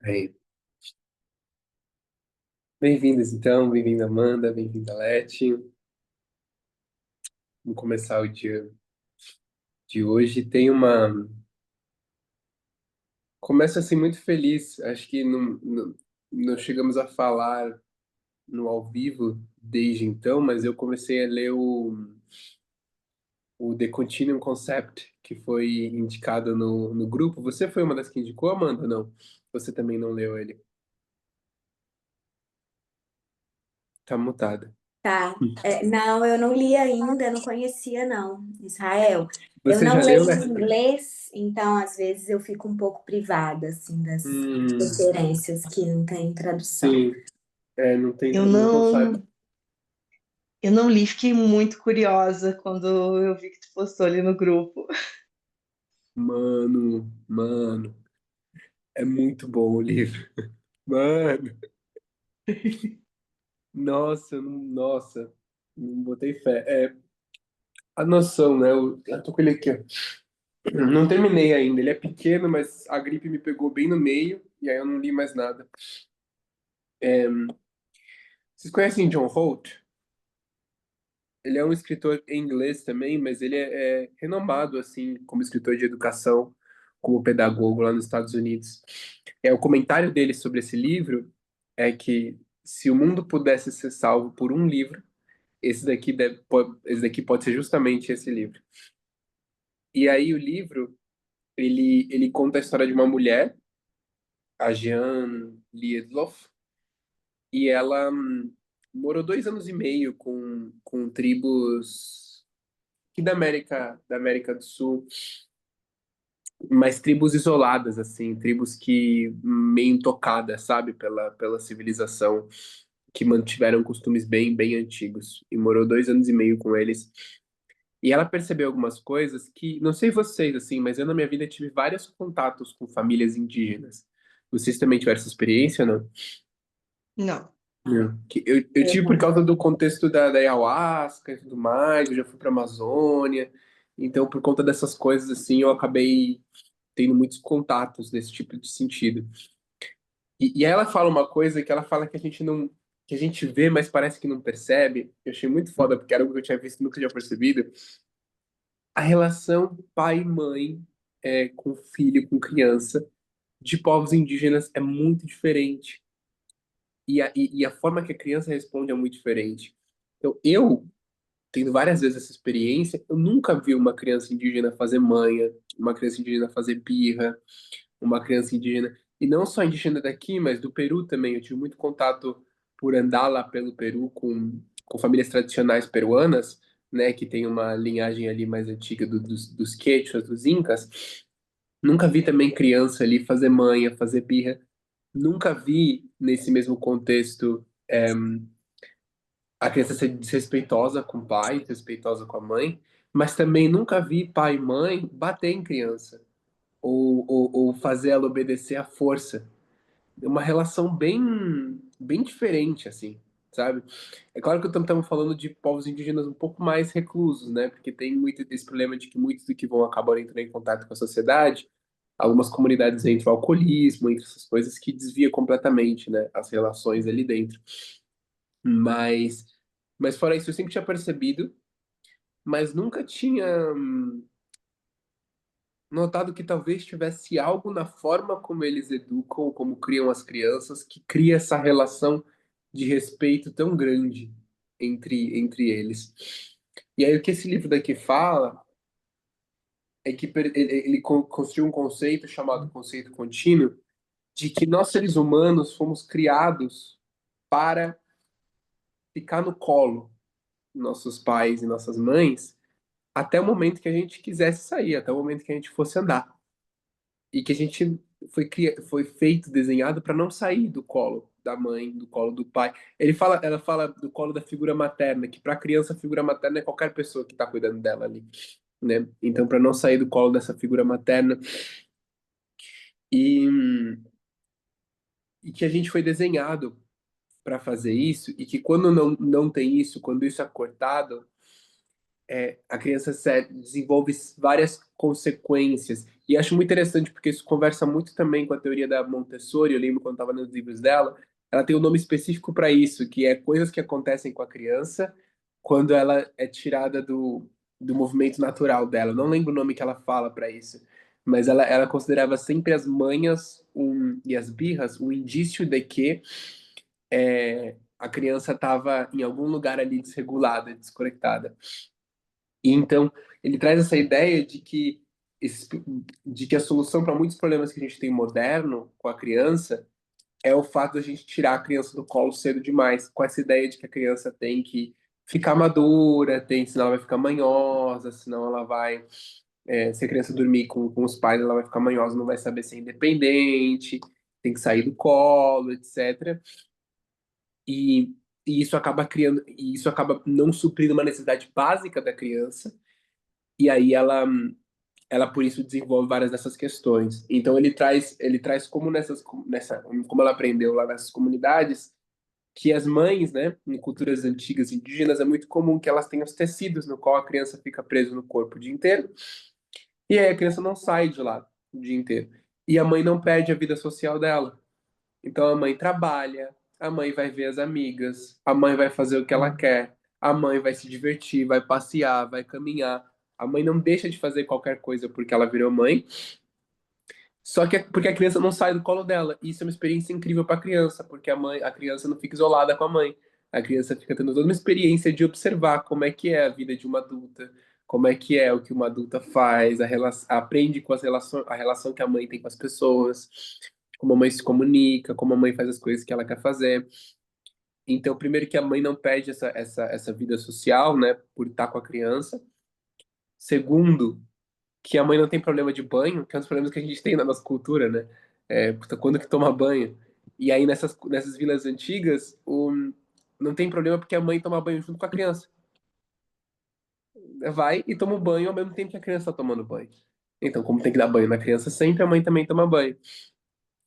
Aí. Bem-vindas, então. Bem-vinda, Amanda. Bem-vinda, Leti. Vamos começar o dia de hoje. Começa assim muito feliz. Acho que não chegamos a falar no ao vivo desde então, mas eu comecei a ler o The Continuum Concept, que foi indicado no grupo. Você foi uma das que indicou, Amanda? Não. Você também não leu ele. Tá mutada. Tá. Não, eu não li ainda, não conhecia, não, Israel. Eu Você já não leu, leio né? em inglês, então às vezes eu fico um pouco privada, assim, das Hum, referências que não tem tradução. sim. É, não tem Eu tradução, sabe? não, eu não li, fiquei muito curiosa quando eu vi que tu postou ali no grupo. Mano, é muito bom o livro. Mano, nossa, não botei fé. A noção, né? Eu tô com ele aqui, ó. Não terminei ainda. Ele é pequeno, mas a gripe me pegou bem no meio, e aí eu não li mais nada. Vocês conhecem John Holt? Ele é um escritor em inglês também, mas ele é renomado, assim, como escritor de educação, como pedagogo lá nos Estados Unidos. O comentário dele sobre esse livro é que se o mundo pudesse ser salvo por um livro, esse daqui pode ser justamente esse livro. E aí o livro, ele conta a história de uma mulher, a Jean Liedloff, e ela morou 2 anos e meio com tribos aqui da América do Sul, mas tribos isoladas, assim, tribos que meio intocadas, sabe, pela civilização, que mantiveram costumes bem antigos. E morou 2 anos e meio com eles. E ela percebeu algumas coisas que, não sei vocês, assim, mas eu na minha vida tive vários contatos com famílias indígenas. Vocês também tiveram essa experiência, não? Não. Não. Eu Eu tive por não. causa do contexto da ayahuasca e tudo mais, eu já fui para Amazônia, então por conta dessas coisas, assim, eu acabei tendo muitos contatos nesse tipo de sentido. E aí ela fala uma coisa que ela fala que a gente não, que a gente vê, mas parece que não percebe. Eu achei muito foda, porque era algo que eu tinha visto e nunca tinha percebido. A relação pai e mãe com filho, com criança, de povos indígenas é muito diferente. E a forma que a criança responde é muito diferente. Então, eu, tendo várias vezes essa experiência, eu nunca vi uma criança indígena fazer manha, uma criança indígena fazer birra, uma criança indígena, e não só indígena daqui, mas do Peru também. Eu tive muito contato por andar lá pelo Peru com famílias tradicionais peruanas, né, que tem uma linhagem ali mais antiga dos quechuas, dos incas. Nunca vi também criança ali fazer manha, fazer birra. Nunca vi nesse mesmo contexto a criança ser desrespeitosa com o pai, desrespeitosa com a mãe, mas também nunca vi pai e mãe bater em criança ou fazer ela obedecer à força. É uma relação bem diferente, assim, sabe? É claro que estamos falando de povos indígenas um pouco mais reclusos, né? Porque tem muito esse problema de que muitos do que vão acabar entrando em contato com a sociedade, algumas comunidades entram o alcoolismo, entre essas coisas que desvia completamente, né? As relações ali dentro. Mas, mas fora isso, eu sempre tinha percebido, mas nunca tinha notado que talvez tivesse algo na forma como eles educam, como criam as crianças, que cria essa relação de respeito tão grande entre eles. E aí o que esse livro daqui fala é que ele construiu um conceito chamado conceito contínuo, de que nós seres humanos fomos criados para ficar no colo dos nossos pais e nossas mães até o momento que a gente quisesse sair, até o momento que a gente fosse andar. E que a gente foi feito, desenhado para não sair do colo da mãe, do colo do pai. Ela fala do colo da figura materna, que para a criança a figura materna é qualquer pessoa que está cuidando dela ali, né? Então, para não sair do colo dessa figura materna e, e que a gente foi desenhado para fazer isso e que quando não tem isso, quando isso é cortado, a criança desenvolve várias consequências. E acho muito interessante porque isso conversa muito também com a teoria da Montessori. Eu lembro quando estava nos livros dela, ela tem um nome específico para isso, que é coisas que acontecem com a criança quando ela é tirada do movimento natural dela. Eu não lembro o nome que ela fala para isso, mas ela considerava sempre as manhas e as birras um indício de que a criança estava em algum lugar ali desregulada, desconectada. E então, ele traz essa ideia esse- de que a solução para muitos problemas que a gente tem moderno com a criança é o fato da gente tirar a criança do colo cedo demais, com essa ideia de que a criança tem que ficar madura, senão ela vai ficar manhosa, senão ela vai, se a criança dormir com os pais, ela vai ficar manhosa, não vai saber ser independente, tem que sair do colo, etc. E, e isso acaba não suprindo uma necessidade básica da criança, e aí ela por isso desenvolve várias dessas questões. Então ele traz como como ela aprendeu lá nessas comunidades, que as mães, né, em culturas antigas indígenas é muito comum que elas tenham os tecidos no qual a criança fica presa no corpo o dia inteiro, e aí a criança não sai de lá o dia inteiro. E a mãe não perde a vida social dela. Então a mãe trabalha, a mãe vai ver as amigas, a mãe vai fazer o que ela quer, a mãe vai se divertir, vai passear, vai caminhar. A mãe não deixa de fazer qualquer coisa porque ela virou mãe, só que porque a criança não sai do colo dela. Isso é uma experiência incrível para a criança, porque a criança não fica isolada com a mãe. A criança fica tendo toda uma experiência de observar como é que é a vida de uma adulta, como é que é o que uma adulta faz, aprende com a relação que a mãe tem com as pessoas, como a mãe se comunica, como a mãe faz as coisas que ela quer fazer. Então, primeiro que a mãe não perde essa vida social, né, por estar com a criança. Segundo, que a mãe não tem problema de banho, que é um dos problemas que a gente tem na nossa cultura, né? Puta, quando que toma banho? E aí nessas vilas antigas, não tem problema porque a mãe toma banho junto com a criança. Vai e toma o banho ao mesmo tempo que a criança está tomando banho. Então, como tem que dar banho na criança sempre, a mãe também toma banho.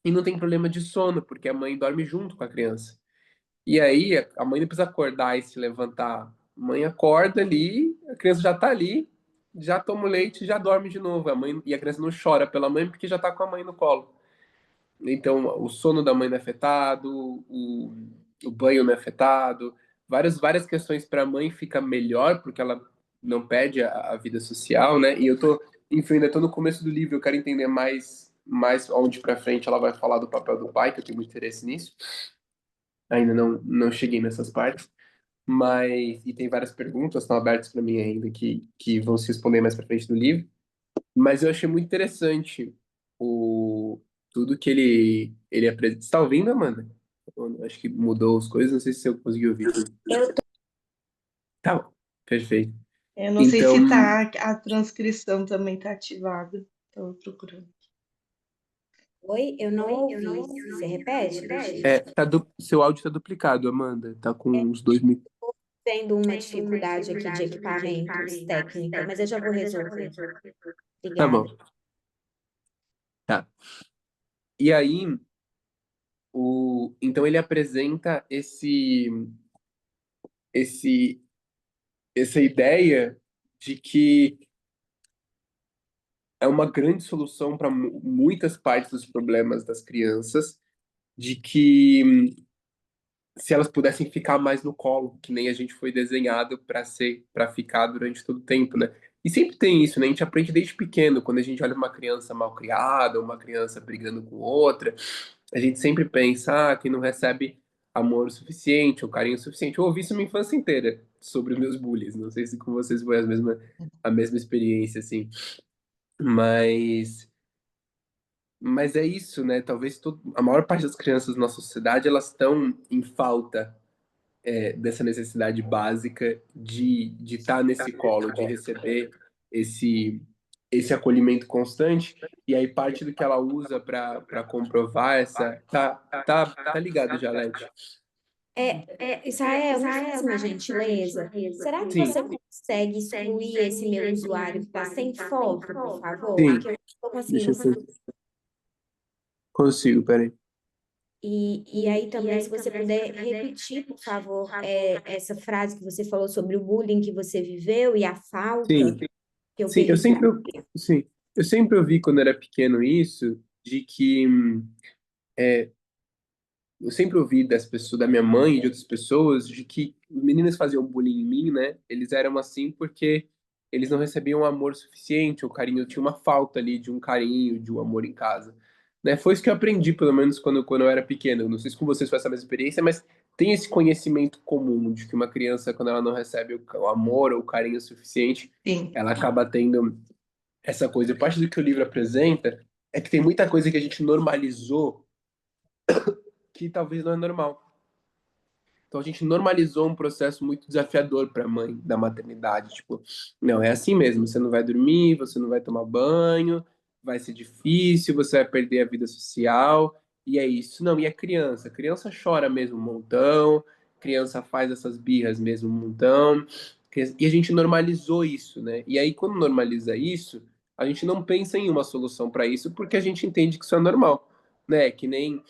E não tem problema de sono, porque a mãe dorme junto com a criança. E aí a mãe não precisa acordar e se levantar. A mãe acorda ali, a criança já tá ali, já toma o leite, já dorme de novo. E a criança não chora pela mãe porque já tá com a mãe no colo. Então, o sono da mãe não é afetado, o banho não é afetado, várias questões para a mãe fica melhor porque ela não perde a vida social, né? E enfim, ainda tô no começo do livro, eu quero entender mais onde para frente ela vai falar do papel do pai, que eu tenho muito interesse nisso. Ainda não cheguei nessas partes, mas e tem várias perguntas estão abertas para mim ainda que vão se responder mais para frente do livro. Mas eu achei muito interessante o tudo que ele apresenta. Você está ouvindo, Amanda? Eu acho que mudou as coisas, não sei se eu consegui ouvir tudo. Eu tô... Tá bom, perfeito. Eu não sei Então, se tá, a transcrição também tá ativada. Estou procurando. Oi, eu não ouvi. Você repete, Letícia? seu áudio está duplicado, Amanda. Tá com É, uns 2 minutos. tendo uma dificuldade aqui de equipamentos técnica, mas eu já vou resolver. Tá Obrigada. bom, tá. E aí, então ele apresenta esse, essa ideia de que é uma grande solução para muitas partes dos problemas das crianças, de que se elas pudessem ficar mais no colo, que nem a gente foi desenhado para ficar durante todo o tempo, né? E sempre tem isso, né? A gente aprende desde pequeno, quando a gente olha uma criança mal criada, uma criança brigando com outra, a gente sempre pensa, que não recebe amor o suficiente, ou carinho o suficiente. Eu ouvi isso minha infância inteira sobre os meus bullies. Não sei se com vocês foi a mesma experiência, assim. Mas Mas é isso, né? Talvez a maior parte das crianças na nossa sociedade elas estão em falta dessa necessidade básica de estar nesse colo, de receber esse esse acolhimento constante. E aí parte do que ela usa para comprovar tá ligado já, Leti? Israel, me faz uma gentileza. Será que Sim, você consegue excluir esse meu usuário que está sem foto, por favor? sim. Porque eu não estou Deixa conseguindo. eu ver. Consigo, peraí. E aí também, se você puder repetir, por favor, essa frase que você falou sobre o bullying que você viveu e a falta Sim, que eu sim, eu perdi. sempre, sim, eu sempre ouvi quando era pequeno isso, de que eu sempre ouvi das pessoas, da minha mãe e de outras pessoas, de que meninas faziam bullying em mim, né? Eles eram assim porque eles não recebiam amor suficiente, ou carinho, tinha uma falta ali de um carinho, de um amor em casa. Né? Foi isso que eu aprendi, pelo menos quando eu era pequeno. Eu não sei se com vocês foi essa mesma experiência, mas tem esse conhecimento comum de que uma criança, quando ela não recebe o amor ou o carinho suficiente, Sim, ela acaba tendo essa coisa. E parte do que o livro apresenta é que tem muita coisa que a gente normalizou que talvez não é normal. Então a gente normalizou um processo muito desafiador para a mãe da maternidade. Tipo, não, é assim mesmo, você não vai dormir, você não vai tomar banho, vai ser difícil, você vai perder a vida social, e é isso. Não, e a criança? A criança chora mesmo um montão, a criança faz essas birras mesmo um montão, e a gente normalizou isso, né? E aí, quando normaliza isso, a gente não pensa em uma solução para isso, porque a gente entende que isso é normal, né? Que nem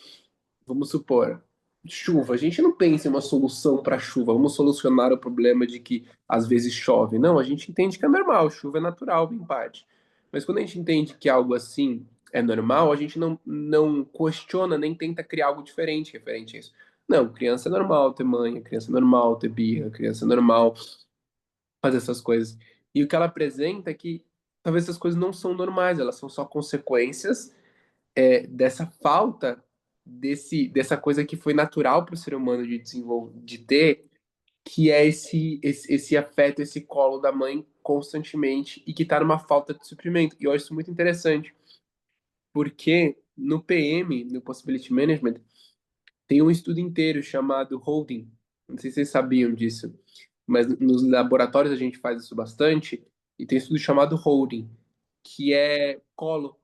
vamos supor, chuva. A gente não pensa em uma solução para chuva, vamos solucionar o problema de que às vezes chove. Não, a gente entende que é normal, chuva é natural, em parte. Mas quando a gente entende que algo assim é normal, a gente não questiona nem tenta criar algo diferente referente a isso. Não, criança é normal ter mãe, criança é normal ter birra, criança é normal fazer essas coisas. E o que ela apresenta é que talvez essas coisas não são normais, elas são só consequências dessa falta dessa coisa que foi natural para o ser humano de desenvolver, de ter, que é esse afeto, esse colo da mãe constantemente e que está numa falta de suprimento. E eu acho isso muito interessante, porque no PM, no Possibility Management, tem um estudo inteiro chamado Holding. Não sei se vocês sabiam disso, mas nos laboratórios a gente faz isso bastante, e tem um estudo chamado Holding, que é colo,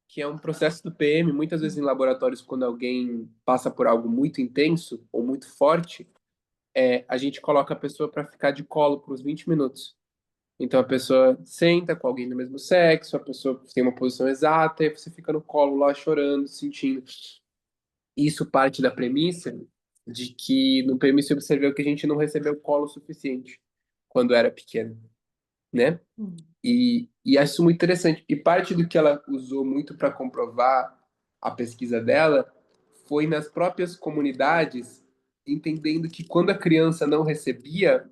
que é um processo do PM, muitas vezes em laboratórios, quando alguém passa por algo muito intenso ou muito forte, a gente coloca a pessoa para ficar de colo por uns 20 minutos. Então a pessoa senta com alguém do mesmo sexo, a pessoa tem uma posição exata, e você fica no colo lá chorando, sentindo. Isso parte da premissa de que no PM se observou que a gente não recebeu colo suficiente quando era pequeno, né? E acho isso muito interessante. E parte do que ela usou muito para comprovar a pesquisa dela foi nas próprias comunidades, entendendo que quando a criança não recebia,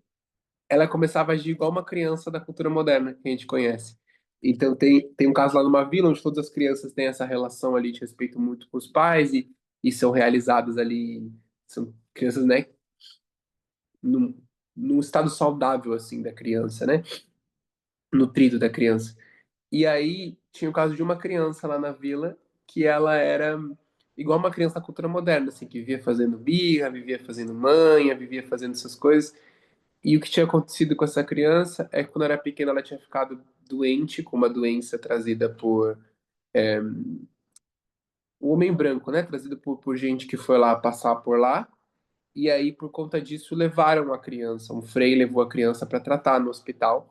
ela começava a agir igual uma criança da cultura moderna que a gente conhece. Então tem um caso lá numa vila onde todas as crianças têm essa relação ali de respeito muito com os pais e são realizadas ali, são crianças, né, num, num estado saudável assim da criança, né, nutrido da criança. E aí tinha o caso de uma criança lá na vila que ela era igual uma criança da cultura moderna, assim, que vivia fazendo birra, vivia fazendo manha, vivia fazendo essas coisas. E o que tinha acontecido com essa criança é que quando era pequena ela tinha ficado doente com uma doença trazida por o homem branco, né? Trazida por gente que foi lá passar por lá. E aí, por conta disso, levaram a criança. Um frei levou a criança para tratar no hospital.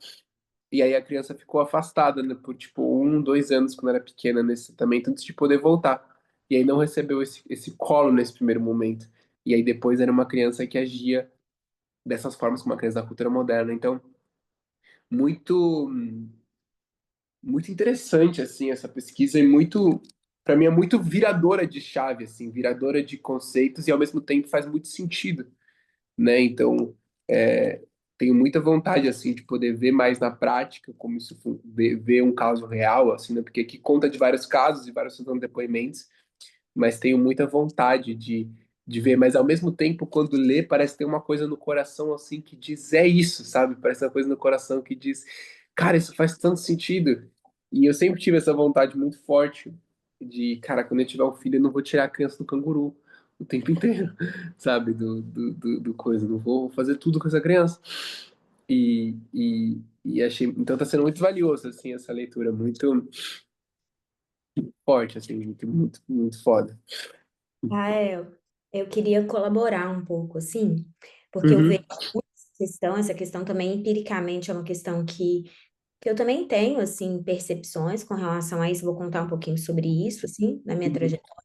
E aí a criança ficou afastada, né, por tipo 1, 2 anos quando era pequena nesse tratamento antes de poder voltar. E aí não recebeu esse colo nesse primeiro momento. E aí depois era uma criança que agia dessas formas como uma criança da cultura moderna. Então, muito muito interessante assim essa pesquisa e muito para mim é muito viradora de chave assim, viradora de conceitos e ao mesmo tempo faz muito sentido, né? Então, tenho muita vontade assim de poder ver mais na prática como isso ver um caso real assim, né? Porque aqui conta de vários casos e vários são depoimentos, mas tenho muita vontade de ver, mas ao mesmo tempo, quando lê, parece ter uma coisa no coração assim que diz é isso, sabe? Parece uma coisa no coração que diz, cara, isso faz tanto sentido. E eu sempre tive essa vontade muito forte de, cara, quando eu tiver um filho, eu não vou tirar a criança do canguru o tempo inteiro, sabe? Do coisa, não vou fazer tudo com essa criança. E achei, então tá sendo muito valioso, assim, essa leitura, muito forte, assim, muito foda. Rael, eu queria colaborar um pouco, assim, porque eu Uhum. vejo muito essa questão também empiricamente é uma questão que eu também tenho, assim, percepções com relação a isso, vou contar um pouquinho sobre isso, assim, na minha Uhum. trajetória.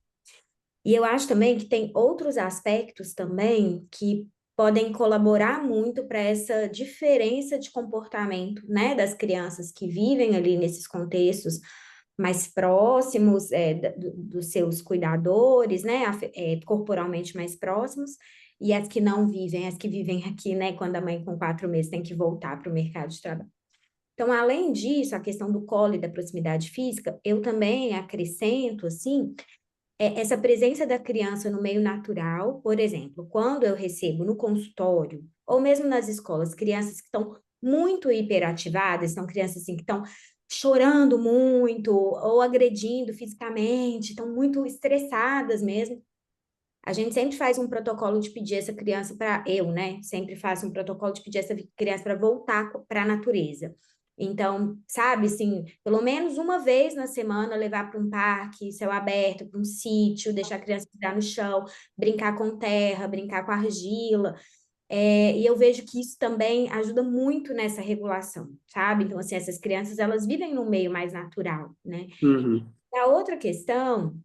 E eu acho também que tem outros aspectos também que podem colaborar muito para essa diferença de comportamento, né, das crianças que vivem ali nesses contextos mais próximos dos seus cuidadores, né, corporalmente mais próximos, e as que vivem aqui, né, quando a mãe com 4 meses tem que voltar para o mercado de trabalho. Então, além disso, a questão do colo e da proximidade física, eu também acrescento, assim, essa presença da criança no meio natural, por exemplo, quando eu recebo no consultório, ou mesmo nas escolas, crianças que estão muito hiperativadas, são crianças assim que estão chorando muito, ou agredindo fisicamente, estão muito estressadas mesmo. A gente sempre faz um protocolo de pedir essa criança para eu, né? Sempre faço um protocolo de pedir essa criança para voltar para a natureza. Então, sabe, assim, pelo menos uma vez na semana levar para um parque, céu aberto, para um sítio, deixar a criança pisar no chão, brincar com terra, brincar com argila. E eu vejo que isso também ajuda muito nessa regulação, sabe? Então, assim, essas crianças, elas vivem num meio mais natural, né? Uhum. A outra questão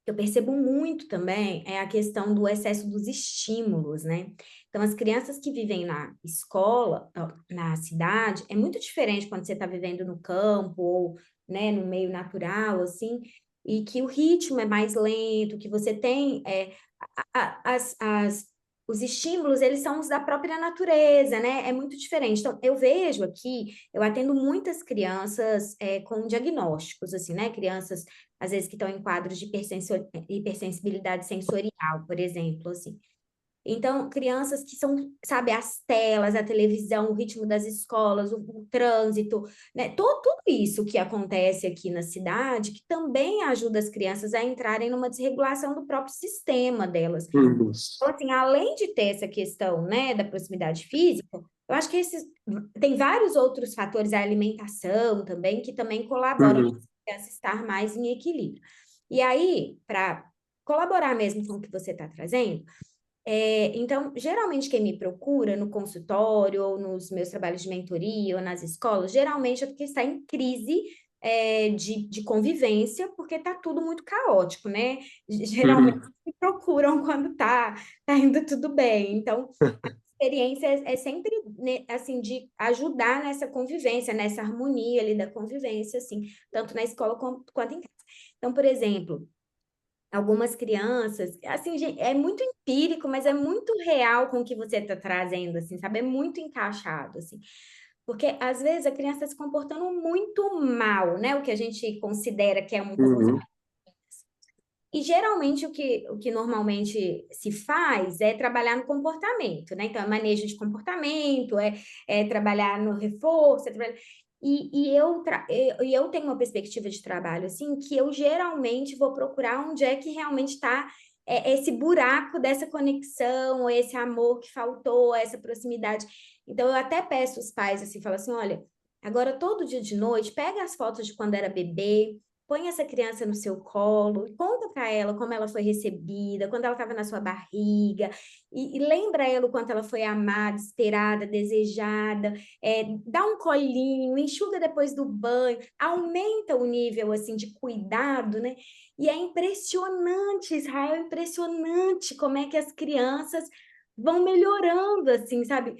que eu percebo muito também é a questão do excesso dos estímulos, né? Então, as crianças que vivem na escola, na cidade, é muito diferente quando você está vivendo no campo ou, né, no meio natural, assim, e que o ritmo é mais lento, que você tem os estímulos, eles são os da própria natureza, né? É muito diferente. Então, eu vejo aqui, eu atendo muitas crianças com diagnósticos, assim, né? Crianças às vezes que estão em quadros de hipersensibilidade sensorial, por exemplo, assim. Então, crianças que são, sabe, as telas, a televisão, o ritmo das escolas, o trânsito, né? Tudo isso que acontece aqui na cidade, que também ajuda as crianças a entrarem numa desregulação do próprio sistema delas. Uhum. Então, assim, além de ter essa questão, né, da proximidade física, eu acho que tem vários outros fatores, a alimentação também, que também colaboram Uhum. para a criança estar mais em equilíbrio. E aí, para colaborar mesmo com o que você está trazendo, então, geralmente quem me procura no consultório ou nos meus trabalhos de mentoria ou nas escolas, geralmente é porque está em crise de convivência, porque está tudo muito caótico, né? Geralmente Uhum. me procuram quando tá indo tudo bem. Então, a experiência é sempre, né, assim, de ajudar nessa convivência, nessa harmonia ali da convivência, assim, tanto na escola quanto em casa. Então, por exemplo, algumas crianças, assim, gente, é muito empírico, mas é muito real com o que você está trazendo, assim, sabe? É muito encaixado, assim. Porque, às vezes, a criança está se comportando muito mal, né? O que a gente considera que é um Uhum. comportamento. E, geralmente, o que normalmente se faz é trabalhar no comportamento, né? Então, é manejo de comportamento, é trabalhar no reforço, eu tenho uma perspectiva de trabalho assim que eu geralmente vou procurar onde é que realmente está esse buraco dessa conexão, esse amor que faltou, essa proximidade. Então eu até peço os pais assim, falo assim, olha, agora todo dia de noite pega as fotos de quando era bebê, põe essa criança no seu colo e conta para ela como ela foi recebida, quando ela estava na sua barriga, e lembra ela o quanto ela foi amada, esperada, desejada, dá um colinho, enxuga depois do banho, aumenta o nível assim de cuidado, né? E é impressionante, Israel, é impressionante como é que as crianças vão melhorando, assim, sabe?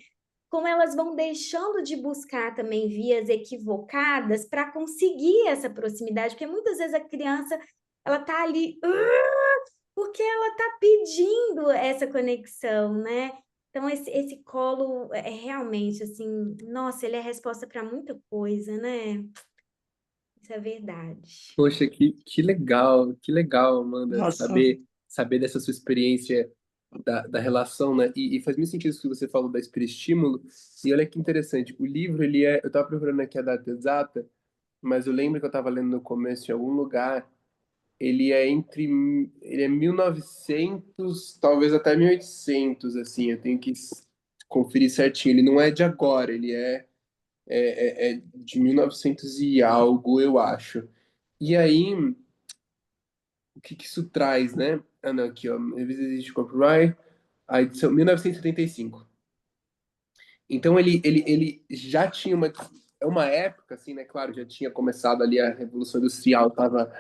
Como elas vão deixando de buscar também vias equivocadas para conseguir essa proximidade, porque muitas vezes a criança ela tá ali porque ela tá pedindo essa conexão, né? Então, esse colo é realmente assim, nossa, ele é a resposta para muita coisa, né? Isso é verdade. Poxa, que legal, Amanda, Nossa, saber dessa sua experiência da relação, né? E faz muito sentido isso que você falou da superestímulo. E olha que interessante, o livro, eu estava procurando aqui a data exata, mas eu lembro que eu estava lendo no começo em algum lugar, ele é 1900, talvez até 1800, assim, eu tenho que conferir certinho, ele não é de agora, é de 1900 e algo, eu acho. E aí, o que que isso traz, né? Ah, não, aqui, ó, Revista de Copyright, a edição 1975. Então ele já tinha uma época assim, né? Claro, já tinha começado ali a Revolução Industrial, tava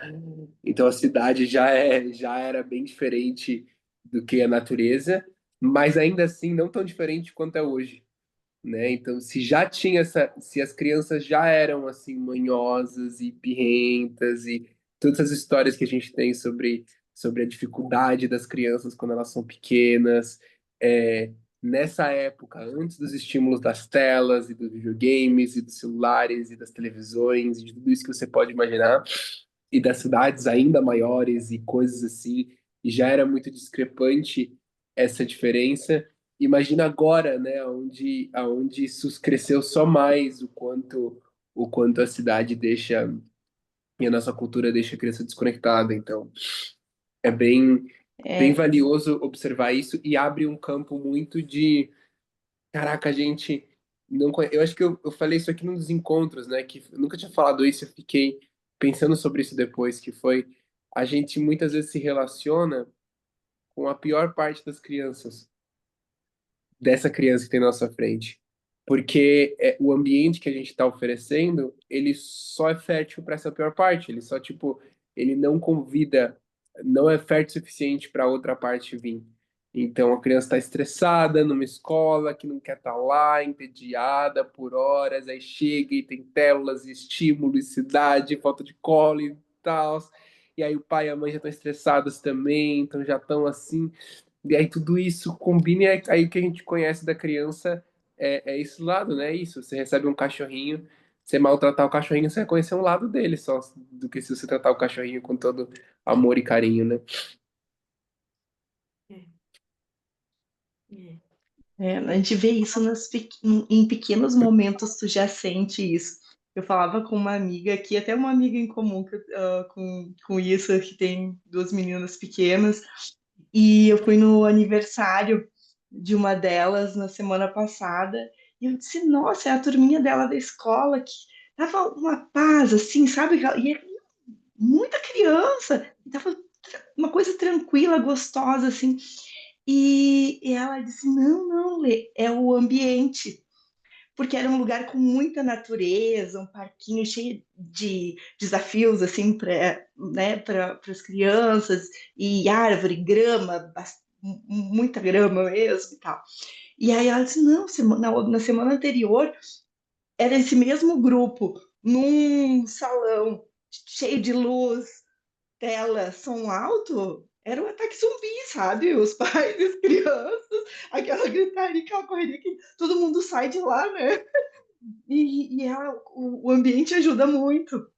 Então a cidade já era bem diferente do que a natureza, mas ainda assim não tão diferente quanto é hoje, né? Então, se as crianças já eram assim manhosas e pirrentas e todas as histórias que a gente tem sobre a dificuldade das crianças quando elas são pequenas, nessa época, antes dos estímulos das telas e dos videogames e dos celulares e das televisões e de tudo isso que você pode imaginar, e das cidades ainda maiores e coisas assim, e já era muito discrepante essa diferença. Imagina agora, né, onde isso cresceu só mais, o quanto a cidade deixa e a nossa cultura deixa a criança desconectada. Então, é bem É, valioso observar isso e abre um campo muito de, caraca, a gente não eu acho que eu falei isso aqui num dos encontros, né, que eu nunca tinha falado isso, eu fiquei pensando sobre isso depois, que foi a gente muitas vezes se relaciona com a pior parte das crianças, dessa criança que tem na nossa frente. Porque o ambiente que a gente está oferecendo, ele só é fértil para essa pior parte. Ele só, tipo, ele não convida, não é fértil o suficiente para outra parte vir. Então a criança está estressada numa escola que não quer estar lá, entediada por horas, aí chega e tem telas, estímulos, cidade, falta de cola e tal. E aí o pai e a mãe já estão estressados também, então já estão assim. E aí tudo isso combina, e aí o que a gente conhece da criança é esse lado, né? Isso, você recebe um cachorrinho, você maltratar o cachorrinho, você vai conhecer um lado dele só, do que se você tratar o cachorrinho com todo amor e carinho, né? É, é. a gente vê isso em pequenos momentos, tu já sente isso. Eu falava com uma amiga aqui, até uma amiga em comum com isso, que tem duas meninas pequenas, e eu fui no aniversário de uma delas na semana passada, e eu disse, nossa, é a turminha dela da escola, que tava uma paz, assim, sabe? E é muita criança, e tava uma coisa tranquila, gostosa, assim. E ela disse: não, não, Lê, é o ambiente. Porque era um lugar com muita natureza, um parquinho cheio de desafios, assim, para, né, para as crianças, e árvore, grama, muita grama mesmo e tal. E aí ela disse: não, na semana anterior era esse mesmo grupo, num salão cheio de luz, tela, som alto, era um ataque zumbi, sabe? Os pais e as crianças, aquela gritaria, aquela correria que todo mundo sai de lá, né? O ambiente ajuda muito,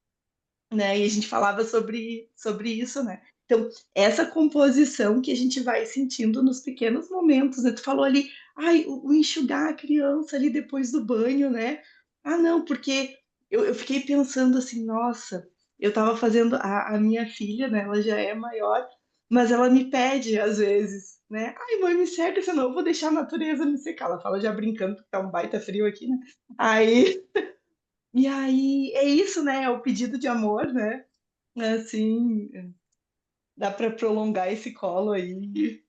né? E a gente falava sobre isso, né? Então, essa composição que a gente vai sentindo nos pequenos momentos, né? Tu falou ali, ai, o enxugar a criança ali depois do banho, né? Ah, não, porque eu fiquei pensando assim, nossa, eu tava fazendo a minha filha, né? Ela já é maior, mas ela me pede às vezes, né? Ai, mãe, me seca, senão eu vou deixar a natureza me secar. Ela fala já brincando, porque tá um baita frio aqui, né? Aí, e aí, é isso, né? É o pedido de amor, né? Assim, dá para prolongar esse colo aí,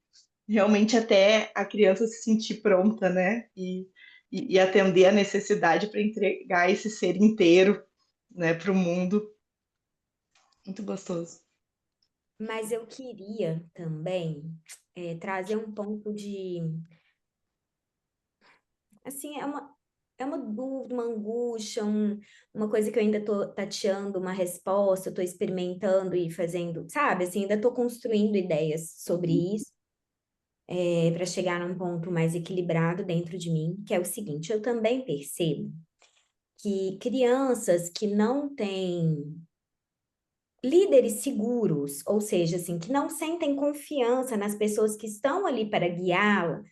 realmente até a criança se sentir pronta, né? E atender a necessidade para entregar esse ser inteiro, né, para o mundo. Muito gostoso. Mas eu queria também trazer um ponto de, assim, é uma dúvida, uma angústia, uma coisa que eu ainda tô tateando, uma resposta, eu tô experimentando e fazendo, sabe? Assim, ainda tô construindo ideias sobre isso, para chegar num ponto mais equilibrado dentro de mim, que é o seguinte, eu também percebo que crianças que não têm líderes seguros, ou seja, assim, que não sentem confiança nas pessoas que estão ali para guiá-la,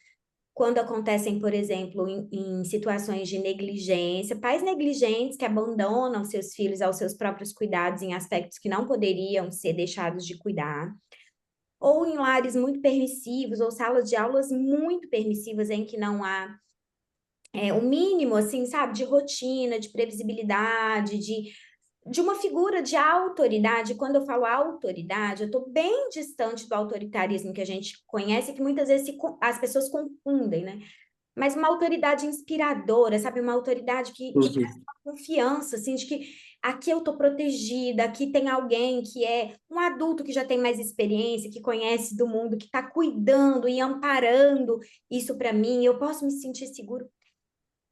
quando acontecem, por exemplo, em situações de negligência, pais negligentes que abandonam seus filhos aos seus próprios cuidados em aspectos que não poderiam ser deixados de cuidar, ou em lares muito permissivos, ou salas de aulas muito permissivas em que não há o mínimo, assim, sabe, de rotina, de previsibilidade, de uma figura de autoridade. Quando eu falo autoridade, eu estou bem distante do autoritarismo que a gente conhece, que muitas vezes as pessoas confundem, né? Mas uma autoridade inspiradora, sabe? Uma autoridade que traz Uhum. uma confiança, assim, de que aqui eu tô protegida, aqui tem alguém que é um adulto que já tem mais experiência, que conhece do mundo, que está cuidando e amparando isso para mim, eu posso me sentir seguro.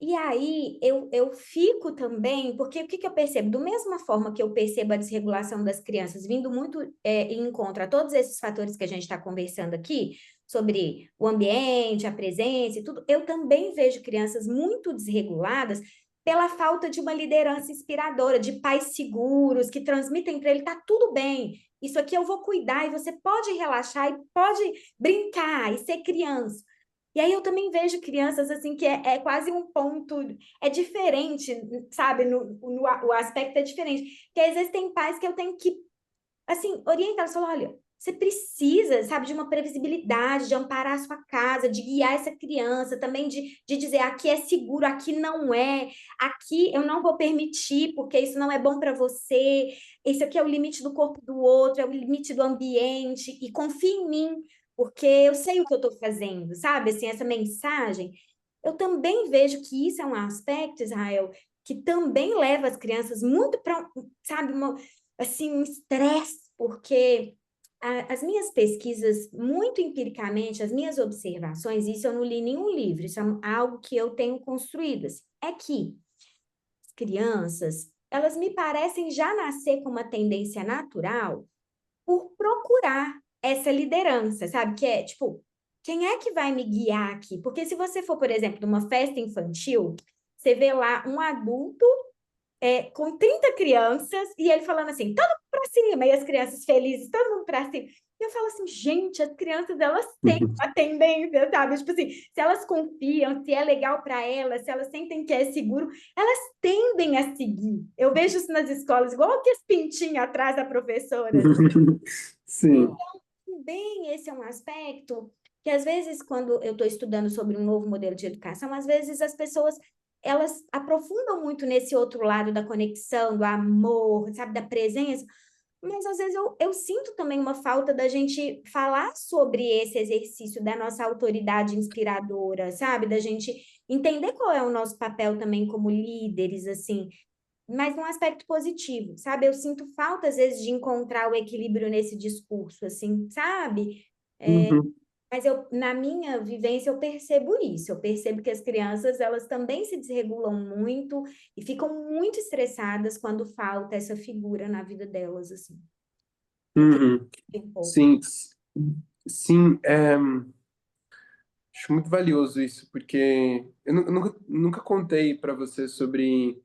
E aí eu fico também, porque o que eu percebo? Da mesma forma que eu percebo a desregulação das crianças vindo muito em encontro a todos esses fatores que a gente está conversando aqui, sobre o ambiente, a presença e tudo, eu também vejo crianças muito desreguladas pela falta de uma liderança inspiradora, de pais seguros, que transmitem para ele, tá tudo bem, isso aqui eu vou cuidar, e você pode relaxar e pode brincar e ser criança. E aí eu também vejo crianças assim que é quase um ponto, é diferente, sabe? O aspecto é diferente. Que às vezes tem pais que eu tenho que, assim, orientar, falar, olha, você precisa, sabe, de uma previsibilidade, de amparar a sua casa, de guiar essa criança, também de dizer aqui é seguro, aqui não é, aqui eu não vou permitir, porque isso não é bom para você, esse aqui é o limite do corpo do outro, é o limite do ambiente, e confie em mim, porque eu sei o que eu estou fazendo, sabe? Assim, essa mensagem. Eu também vejo que isso é um aspecto, Israel, que também leva as crianças muito para, sabe, assim, um estresse, porque as minhas pesquisas, muito empiricamente, as minhas observações, isso eu não li em nenhum livro, isso é algo que eu tenho construído, assim, é que as crianças, elas me parecem já nascer com uma tendência natural por procurar essa liderança, sabe? Que é, tipo, quem é que vai me guiar aqui? Porque se você for, por exemplo, numa festa infantil, você vê lá um adulto com 30 crianças e ele falando assim, todo mundo para cima, e as crianças felizes, todo mundo para cima. E eu falo assim, gente, as crianças, elas têm uma tendência, sabe? Tipo assim, se elas confiam, se é legal para elas, se elas sentem que é seguro, elas tendem a seguir. Eu vejo isso nas escolas, igual que as pintinhas atrás da professora. Sim. Também esse é um aspecto que, às vezes, quando eu estou estudando sobre um novo modelo de educação, às vezes as pessoas elas aprofundam muito nesse outro lado da conexão, do amor, sabe, da presença, mas às vezes eu sinto também uma falta da gente falar sobre esse exercício da nossa autoridade inspiradora, sabe, da gente entender qual é o nosso papel também como líderes, assim, mas num aspecto positivo, sabe? Eu sinto falta, às vezes, de encontrar o equilíbrio nesse discurso, assim, sabe? Uhum. Mas eu, na minha vivência, eu percebo isso. Eu percebo que as crianças, elas também se desregulam muito e ficam muito estressadas quando falta essa figura na vida delas, assim. Eu queria Uhum. um pouco. Sim, sim, acho muito valioso isso, porque eu nunca contei para você sobre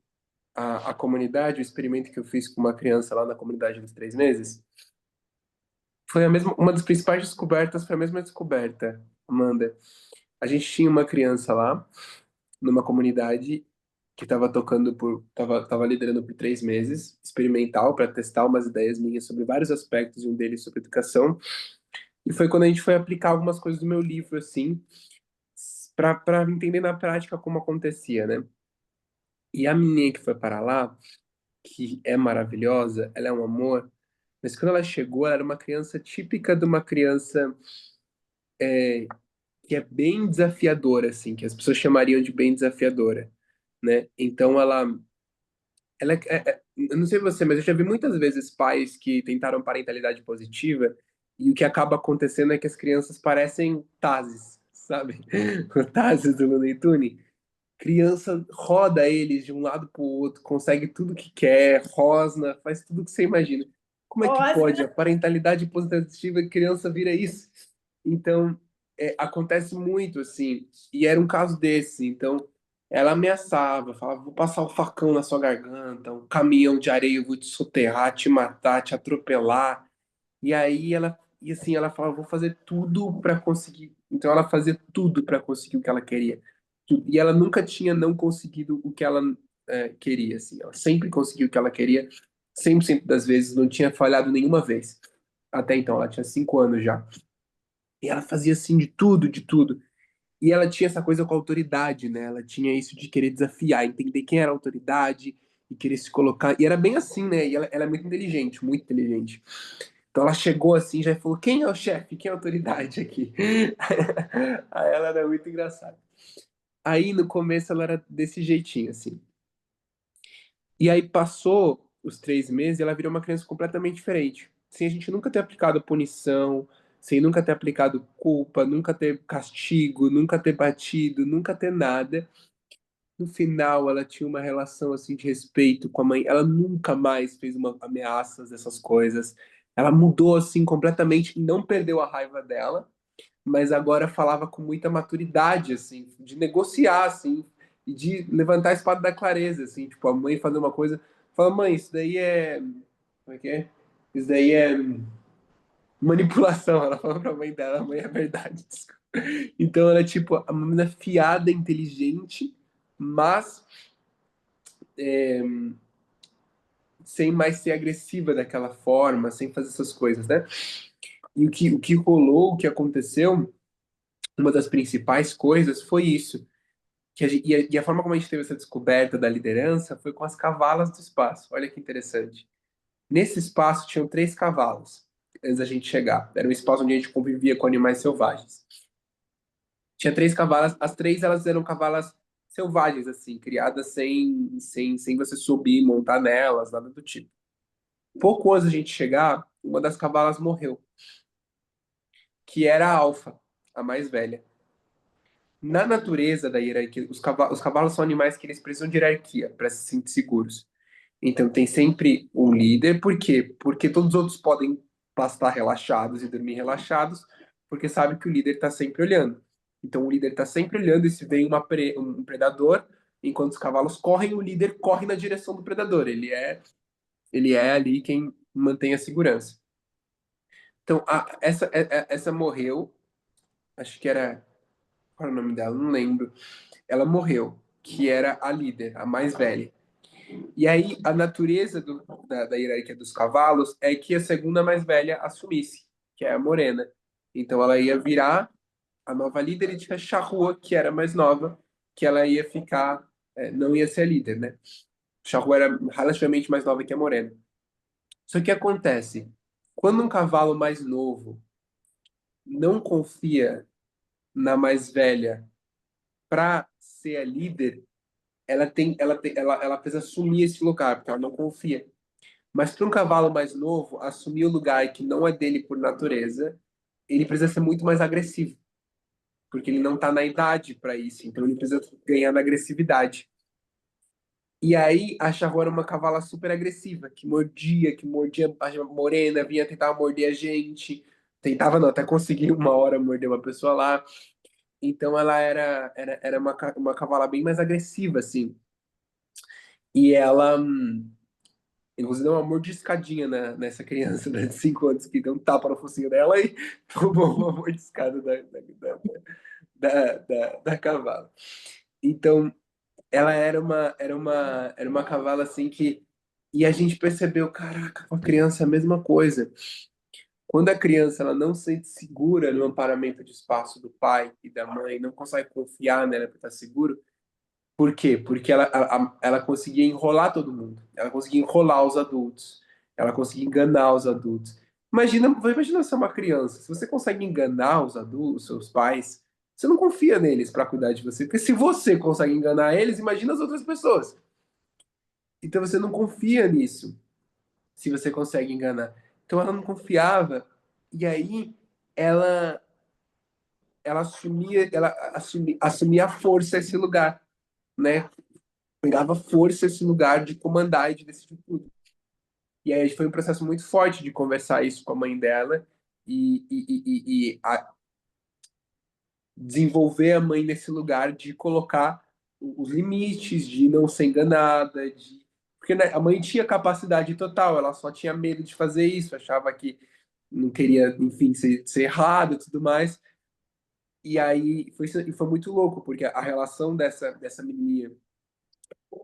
a comunidade, o experimento que eu fiz com uma criança lá na comunidade dos 3 meses. Foi a mesma, uma das principais descobertas, foi a mesma descoberta, Amanda. A gente tinha uma criança lá, numa comunidade que estava tava liderando por 3 meses, experimental, para testar umas ideias minhas sobre vários aspectos, e um deles sobre educação. E foi quando a gente foi aplicar algumas coisas do meu livro, assim, para entender na prática como acontecia, né? E a menina que foi para lá, que é maravilhosa, ela é um amor, mas quando ela chegou, ela era uma criança típica de uma criança que é bem desafiadora, assim, que as pessoas chamariam de bem desafiadora, né? Então eu não sei você, mas eu já vi muitas vezes pais que tentaram parentalidade positiva e o que acaba acontecendo é que as crianças parecem Tazes, sabe? O Tazes do Looney Tunes. Criança roda eles de um lado para o outro, consegue tudo que quer, rosna, faz tudo que você imagina. Como é que pode? A Nossa, parentalidade positiva, a criança vira isso. Então, acontece muito assim. E era um caso desse. Então, ela ameaçava, falava: vou passar o facão na sua garganta, um caminhão de areia, eu vou te soterrar, te matar, te atropelar. E aí e assim, ela falava: vou fazer tudo para conseguir. Então, ela fazia tudo para conseguir o que ela queria. E ela nunca tinha não conseguido o que ela queria, assim. Ela sempre conseguiu o que ela queria, 100% das vezes, não tinha falhado nenhuma vez. Até então, ela tinha 5 anos já. E ela fazia, assim, de tudo, de tudo. E ela tinha essa coisa com a autoridade, né? Ela tinha isso de querer desafiar, entender quem era a autoridade e querer se colocar. E era bem assim, né? E ela é muito inteligente, muito inteligente. Então ela chegou assim, já falou: quem é o chefe? Quem é a autoridade aqui? Aí ela era muito engraçada. Aí no começo ela era desse jeitinho, assim. E aí passou os 3 meses, ela virou uma criança completamente diferente. Sem a gente nunca ter aplicado punição, sem nunca ter aplicado culpa, nunca ter castigo, nunca ter batido, nunca ter nada. No final, ela tinha uma relação assim de respeito com a mãe. Ela nunca mais fez uma ameaças dessas coisas. Ela mudou assim completamente e não perdeu a raiva dela, mas agora falava com muita maturidade assim, de negociar assim e de levantar a espada da clareza assim, tipo a mãe fazer uma coisa, fala: "Mãe, isso daí é, como é que é? Isso daí é manipulação". Ela falou pra mãe dela: "Mãe, é verdade". Desculpa. Então ela é tipo a menina fiada, inteligente, mas sem mais ser agressiva daquela forma, sem fazer essas coisas, né? E o que rolou, o que aconteceu, uma das principais coisas foi isso. E a forma como a gente teve essa descoberta da liderança foi com as cavalas do espaço. Olha que interessante. Nesse espaço tinham 3 cavalos antes da gente chegar. Era um espaço onde a gente convivia com animais selvagens. Tinha 3 cavalas, as 3 elas eram cavalas selvagens, assim, criadas sem você subir, montar nelas, nada do tipo. Pouco antes da gente chegar, uma das cavalas morreu, que era a Alfa, a mais velha. Na natureza da hierarquia, os cavalos são animais que eles precisam de hierarquia para se sentir seguros. Então tem sempre um líder, por quê? Porque todos os outros podem pastar relaxados e dormir relaxados, porque sabe que o líder está sempre olhando. Então o líder está sempre olhando e se vem um predador, enquanto os cavalos correm, o líder corre na direção do predador. Ele é ali quem mantém a segurança. Então, essa morreu, acho que era. Qual era o nome dela? Não lembro. Ela morreu, que era a líder, a mais velha. E aí, a natureza da hierarquia dos cavalos é que a segunda mais velha assumisse, que é a morena. Então, ela ia virar a nova líder e tinha a Charrua, que era mais nova, que ela ia ficar, não ia ser a líder, né? Charrua era relativamente mais nova que a morena. Só que acontece, quando um cavalo mais novo não confia na mais velha para ser a líder, ela precisa assumir esse lugar, porque ela não confia. Mas para um cavalo mais novo, assumir o lugar que não é dele por natureza, ele precisa ser muito mais agressivo, porque ele não está na idade para isso, então ele precisa ganhar na agressividade. E aí a Charrua era uma cavala super agressiva, que mordia a morena, vinha tentar morder a gente, tentava não, até conseguir uma hora morder uma pessoa lá. Então ela era uma cavala bem mais agressiva, assim. E ela, inclusive, deu uma mordiscadinha nessa criança, né, de 5 anos, que deu um tapa no focinho dela e tomou uma mordiscada da cavala. Então, ela era uma cavala, assim, que... E a gente percebeu, caraca, com a criança é a mesma coisa. Quando a criança ela não se sente segura no amparamento de espaço do pai e da mãe, não consegue confiar nela para estar seguro. Por quê? Porque ela conseguia enrolar todo mundo. Ela conseguia enrolar os adultos. Ela conseguia enganar os adultos. Imagina ser uma criança. Se você consegue enganar os adultos, os seus pais, você não confia neles para cuidar de você. Porque se você consegue enganar eles, imagina as outras pessoas. Então você não confia nisso, se você consegue enganar. Então ela não confiava. E aí ela, ela assumia a força esse lugar, né? Pegava força esse lugar de comandar e de decidir tudo. E aí foi um processo muito forte de conversar isso com a mãe dela e desenvolver a mãe nesse lugar de colocar os limites, de não ser enganada, porque né, a mãe tinha capacidade total, ela só tinha medo de fazer isso, achava que não queria, enfim, ser errado e tudo mais. E aí foi muito louco, porque a relação dessa menininha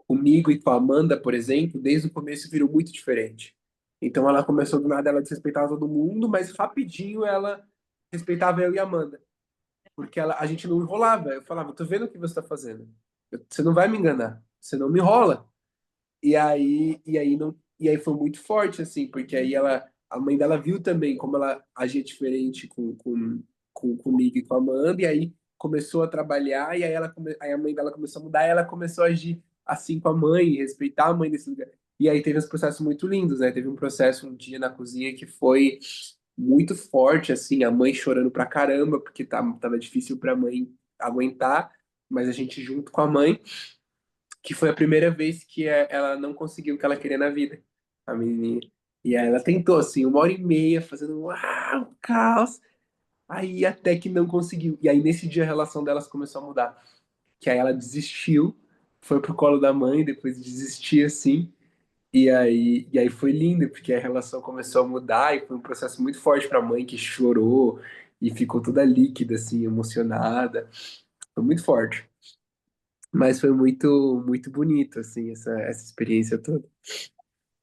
comigo e com a Amanda, por exemplo, desde o começo virou muito diferente. Então ela começou do nada, ela desrespeitava todo mundo, mas rapidinho ela respeitava eu e a Amanda. Porque a gente não enrolava. Eu falava, tô vendo o que você está fazendo. Você não vai me enganar. Você não me enrola. E aí foi muito forte, assim, porque aí a mãe dela viu também como ela agia diferente comigo e com a Amanda, e aí começou a trabalhar, e aí a mãe dela começou a mudar, e ela começou a agir assim com a mãe, respeitar a mãe nesse lugar. E aí teve uns processos muito lindos, né? Teve um processo um dia na cozinha que foi muito forte, assim, a mãe chorando pra caramba, porque tava difícil pra mãe aguentar, mas a gente junto com a mãe, que foi a primeira vez que ela não conseguiu o que ela queria na vida, a menininha. E aí ela tentou, assim, 1h30 fazendo uau, caos, aí até que não conseguiu. E aí nesse dia a relação delas começou a mudar, que aí ela desistiu, foi pro colo da mãe, depois de desistir, assim, e aí foi lindo, porque a relação começou a mudar e foi um processo muito forte para a mãe que chorou e ficou toda líquida, assim, emocionada. Foi muito forte, mas foi muito, muito bonito, assim, essa experiência toda.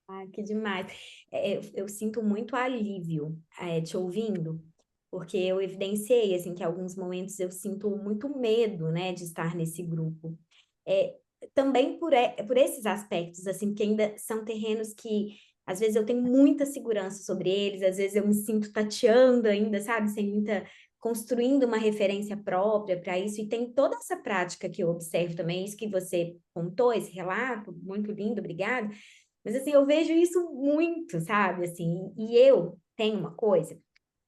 Ah, que demais. Eu sinto muito alívio, te ouvindo, porque eu evidenciei, assim, que em alguns momentos eu sinto muito medo, né, de estar nesse grupo. É, também por esses aspectos, assim, que ainda são terrenos que, às vezes, eu tenho muita segurança sobre eles, às vezes eu me sinto tateando ainda, sabe, sem muita... construindo uma referência própria para isso, e tem toda essa prática que eu observo também, isso que você contou, esse relato, muito lindo, obrigada. Mas assim, eu vejo isso muito, sabe? Assim, e eu tenho uma coisa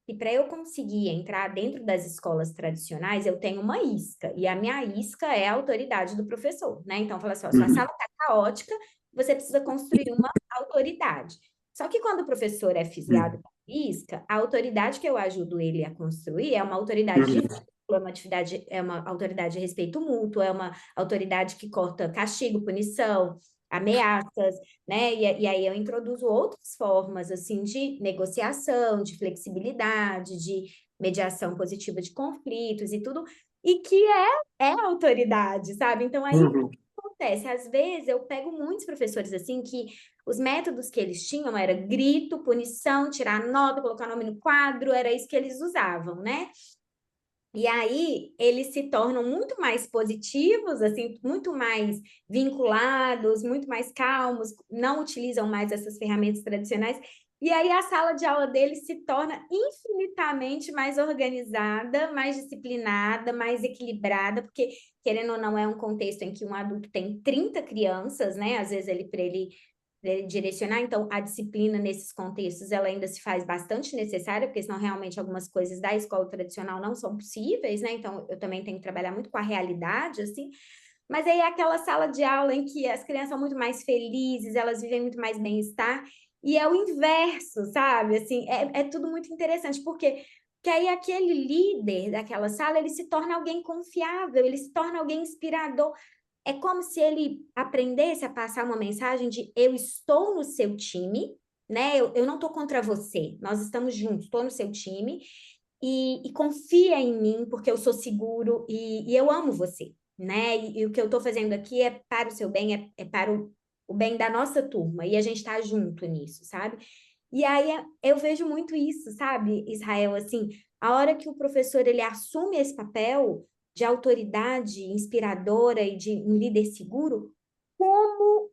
que para eu conseguir entrar dentro das escolas tradicionais, eu tenho uma isca, e a minha isca é a autoridade do professor, né? Então, fala assim, ó, sua Uhum, sala está caótica, você precisa construir uma autoridade. Só que quando o professor é fisgado uhum, com isca, a autoridade que eu ajudo ele a construir é uma autoridade de uhum, vínculo, é uma autoridade de respeito mútuo, é uma autoridade que corta castigo, punição, ameaças, né? E aí eu introduzo outras formas assim de negociação, de flexibilidade, de mediação positiva de conflitos e tudo, e que é autoridade, sabe? Então aí o que uhum. acontece? Às vezes eu pego muitos professores assim que os métodos que eles tinham era grito, punição, tirar nota, colocar nome no quadro, era isso que eles usavam, né? E aí eles se tornam muito mais positivos, assim, muito mais vinculados, muito mais calmos, não utilizam mais essas ferramentas tradicionais. E aí a sala de aula deles se torna infinitamente mais organizada, mais disciplinada, mais equilibrada, porque, querendo ou não, é um contexto em que um adulto tem 30 crianças, né? Às vezes para ele direcionar, então a disciplina nesses contextos ela ainda se faz bastante necessária, porque senão realmente algumas coisas da escola tradicional não são possíveis, né? Então eu também tenho que trabalhar muito com a realidade, assim. Mas aí é aquela sala de aula em que as crianças são muito mais felizes, elas vivem muito mais bem-estar, e é o inverso, sabe? Assim, é tudo muito interessante, porque aí aquele líder daquela sala, ele se torna alguém confiável, ele se torna alguém inspirador. É como se ele aprendesse a passar uma mensagem de eu estou no seu time, né? Eu não estou contra você, nós estamos juntos, estou no seu time, e confia em mim, porque eu sou seguro e eu amo você, né? E o que eu estou fazendo aqui é para o seu bem, é para o bem da nossa turma, e a gente está junto nisso, sabe? E aí eu vejo muito isso, sabe, Israel, assim, a hora que o professor ele assume esse papel de autoridade inspiradora e de um líder seguro, como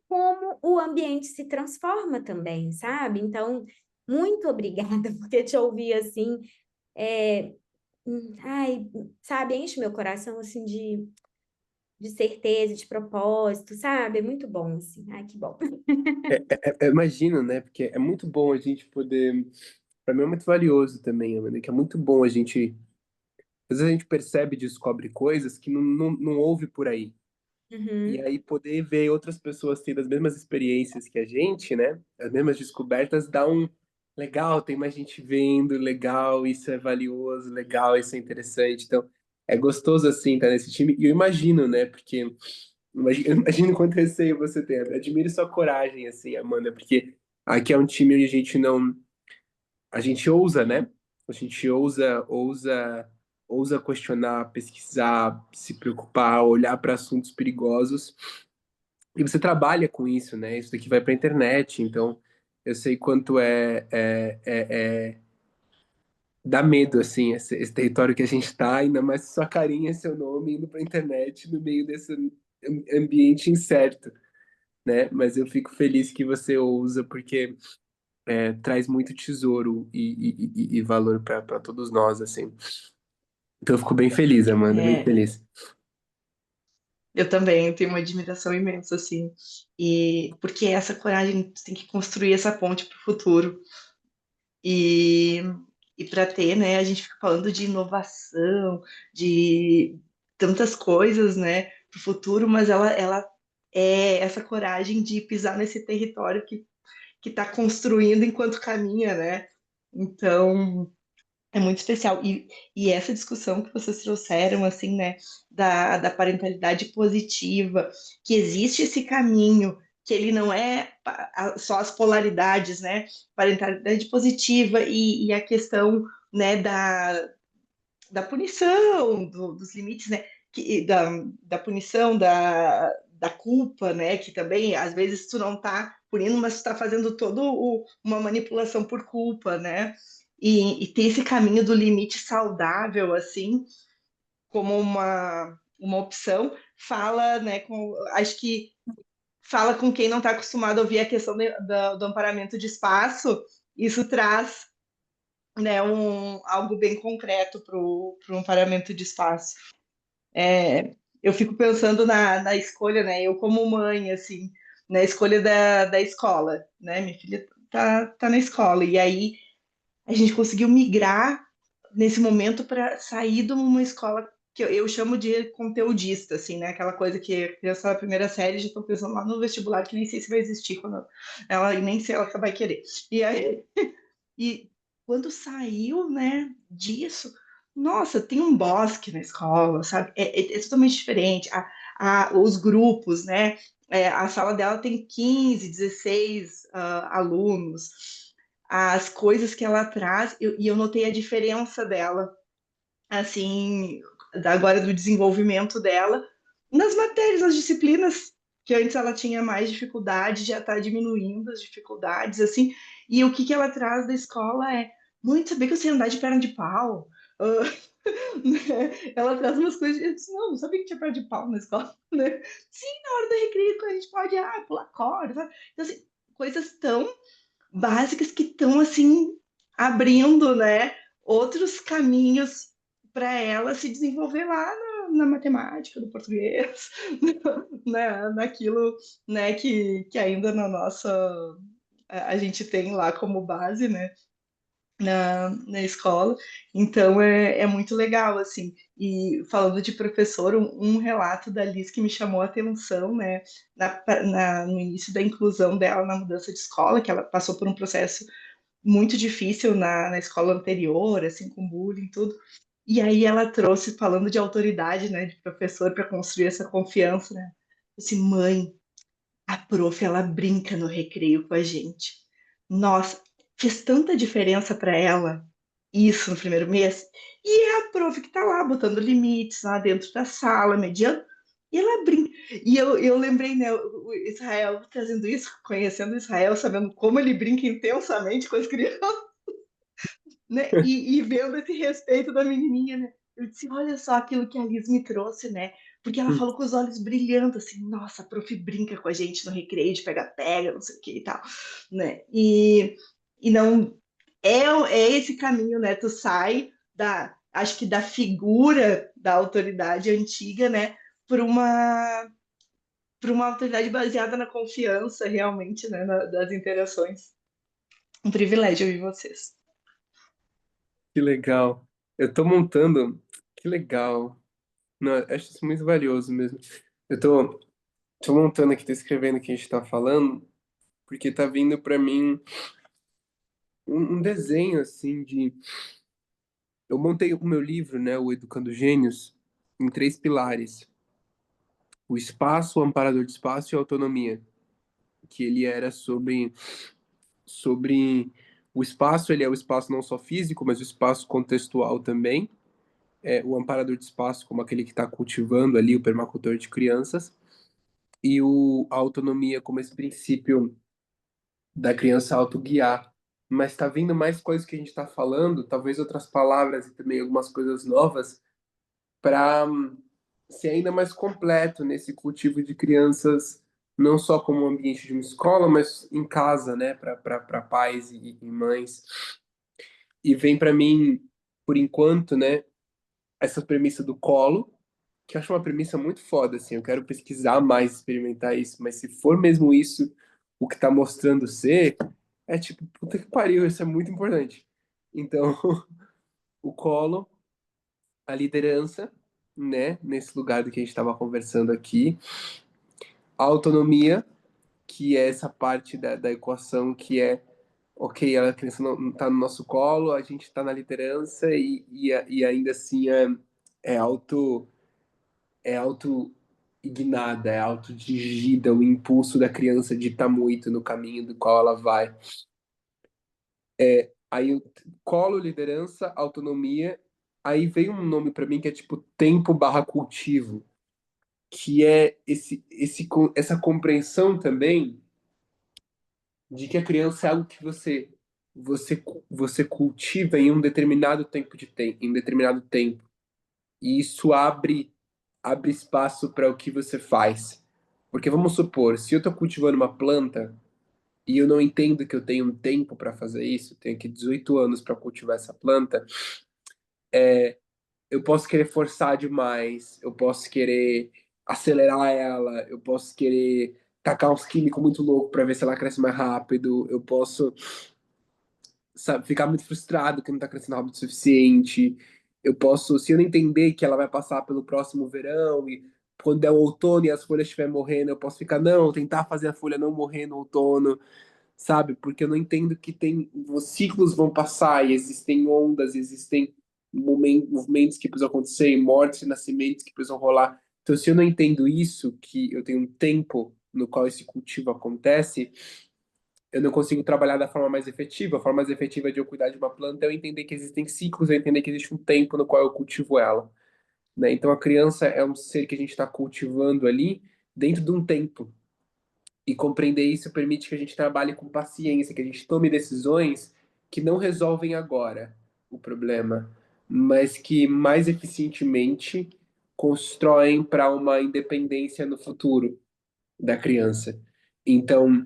o ambiente se transforma também, sabe? Então, muito obrigada, porque te ouvir assim, é, ai, sabe, enche meu coração assim de certeza, de propósito, sabe? É muito bom, assim. Ai, que bom. Eu imagino, né? Porque é muito bom a gente poder. Para mim é muito valioso também, Amanda, que é muito bom a gente. Às vezes a gente percebe e descobre coisas que não houve por aí. E Uhum. aí poder ver outras pessoas tendo as mesmas experiências que a gente, né? As mesmas descobertas, dá um legal, tem mais gente vendo, legal, isso é valioso, legal, isso é interessante. Então, é gostoso assim estar nesse time. E eu imagino, né? Porque imagino quanto receio você tem. Admiro sua coragem, assim, Amanda, porque aqui é um time onde a gente não. A gente ousa, né? A gente ousa questionar, pesquisar, se preocupar, olhar para assuntos perigosos. E você trabalha com isso, né? Isso daqui vai para a internet, então eu sei quanto dá medo, assim, esse território que a gente está, ainda mais sua carinha, seu nome indo para a internet no meio desse ambiente incerto, né? Mas eu fico feliz que você ousa, porque traz muito tesouro e valor para todos nós, assim. Então eu fico bem feliz, Amanda, bem É, feliz. Eu também tenho uma admiração imensa, assim, e porque essa coragem tem que construir essa ponte para o futuro. E, e para ter, né, a gente fica falando de inovação, de tantas coisas, né, para o futuro, mas ela é essa coragem de pisar nesse território que está construindo enquanto caminha, né? Então, é muito especial. E essa discussão que vocês trouxeram, assim, né, da parentalidade positiva, que existe esse caminho, que ele não é só as polaridades, né? Parentalidade positiva e a questão, né, da punição, dos limites, né? Da punição, da culpa, né? Que também, às vezes, tu não tá punindo, mas tu tá fazendo toda uma manipulação por culpa, né? E ter esse caminho do limite saudável, assim, como uma opção, fala, né? Acho que fala com quem não está acostumado a ouvir a questão do amparamento de espaço, isso traz, né, algo bem concreto para o amparamento de espaço. Eu fico pensando na escolha, né? Eu como mãe, assim, na escolha da escola, né? Minha filha tá na escola. E aí a gente conseguiu migrar nesse momento para sair de uma escola que eu chamo de conteudista, assim, né? Aquela coisa que a criança na primeira série já estão pensando lá no vestibular, que nem sei se vai existir quando ela, e nem sei ela que vai querer. E aí, e quando saiu, né, disso, nossa, tem um bosque na escola, sabe? É totalmente diferente. Os grupos, né? A sala dela tem 15, 16 alunos. As coisas que ela traz, e eu notei a diferença dela, assim, agora do desenvolvimento dela, nas matérias, nas disciplinas, que antes ela tinha mais dificuldade, já está diminuindo as dificuldades, assim, e o que ela traz da escola é, muito saber que eu sei andar de perna de pau, né? Ela traz umas coisas, eu disse, não sabia que tinha perna de pau na escola, né? Sim, na hora do recreio, a gente pode, pular corda, sabe? Então, assim, coisas tão básicas que estão assim abrindo, né, outros caminhos para ela se desenvolver lá na matemática, no português, né, naquilo, né, que ainda na nossa a gente tem lá como base, né, na escola. Então é muito legal, assim. E falando de professor, um relato da Liz que me chamou a atenção, né, no início da inclusão dela na mudança de escola, que ela passou por um processo muito difícil na escola anterior, assim, com bullying e tudo. E aí ela trouxe, falando de autoridade, né, de professor, para construir essa confiança, né? Assim, mãe, a prof, ela brinca no recreio com a gente. Nossa, fez tanta diferença para ela isso no primeiro mês. E é a prof que tá lá botando limites lá dentro da sala, mediando. E ela brinca. E eu lembrei, né, o Israel trazendo isso, conhecendo Israel, sabendo como ele brinca intensamente com as crianças, né? E vendo esse respeito da menininha, né? Eu disse, olha só aquilo que a Liz me trouxe, né? Porque ela falou com os olhos brilhando, assim, nossa, a prof brinca com a gente no recreio de pega-pega, não sei o que e tal, né? E não, é esse caminho, né? Tu sai acho que da figura da autoridade antiga, né? Por uma, por uma autoridade baseada na confiança, realmente, né? Das interações. Um privilégio ouvir vocês. Que legal. Eu tô montando. Que legal. Não, eu acho isso muito valioso mesmo. Eu tô montando aqui, tô escrevendo o que a gente tá falando, porque tá vindo pra mim um desenho, assim, de. Eu montei o meu livro, né, o Educando Gênios, em três pilares: o espaço, o amparador de espaço e a autonomia. Que ele era sobre o espaço, ele é o espaço não só físico, mas o espaço contextual também. O amparador de espaço, como aquele que está cultivando ali, o permacultor de crianças, e a autonomia como esse princípio da criança autoguiar. Mas está vindo mais coisas que a gente está falando, talvez outras palavras e também algumas coisas novas, para ser ainda mais completo nesse cultivo de crianças, não só como ambiente de uma escola, mas em casa, né, para pais e mães. E vem para mim, por enquanto, né, essa premissa do colo, que eu acho uma premissa muito foda, assim. Eu quero pesquisar mais, experimentar isso, mas se for mesmo isso o que tá mostrando ser, é tipo, puta que pariu, isso é muito importante. Então, o colo, a liderança, né, nesse lugar do que a gente estava conversando aqui, a autonomia, que é essa parte da equação que é, ok, a criança não está no nosso colo, a gente está na liderança e ainda assim é auto é auto ignada, é autodirigida, o impulso da criança dita muito no caminho do qual ela vai. Aí o colo, liderança, autonomia, aí vem um nome para mim que é tipo tempo barra cultivo, que é essa compreensão também de que a criança é algo que você cultiva em um determinado em determinado tempo. E isso abre espaço para o que você faz. Porque vamos supor, se eu estou cultivando uma planta e eu não entendo que eu tenho um tempo para fazer isso, tenho aqui 18 anos para cultivar essa planta, eu posso querer forçar demais, eu posso querer acelerar ela, eu posso querer tacar uns químicos muito loucos para ver se ela cresce mais rápido, eu posso, sabe, ficar muito frustrado que não está crescendo rápido o suficiente. Eu posso, se eu não entender que ela vai passar pelo próximo verão e quando é o outono e as folhas estiverem morrendo, eu posso ficar, não, tentar fazer a folha não morrer no outono, sabe? Porque eu não entendo que os ciclos vão passar e existem ondas, existem movimentos que precisam acontecer, mortes e nascimentos que precisam rolar. Então, se eu não entendo isso, que eu tenho um tempo no qual esse cultivo acontece, eu não consigo trabalhar da forma mais efetiva. A forma mais efetiva de eu cuidar de uma planta é eu entender que existem ciclos, eu entender que existe um tempo no qual eu cultivo ela, né? Então, a criança é um ser que a gente está cultivando ali dentro de um tempo. E compreender isso permite que a gente trabalhe com paciência, que a gente tome decisões que não resolvem agora o problema, mas que mais eficientemente constroem para uma independência no futuro da criança. Então,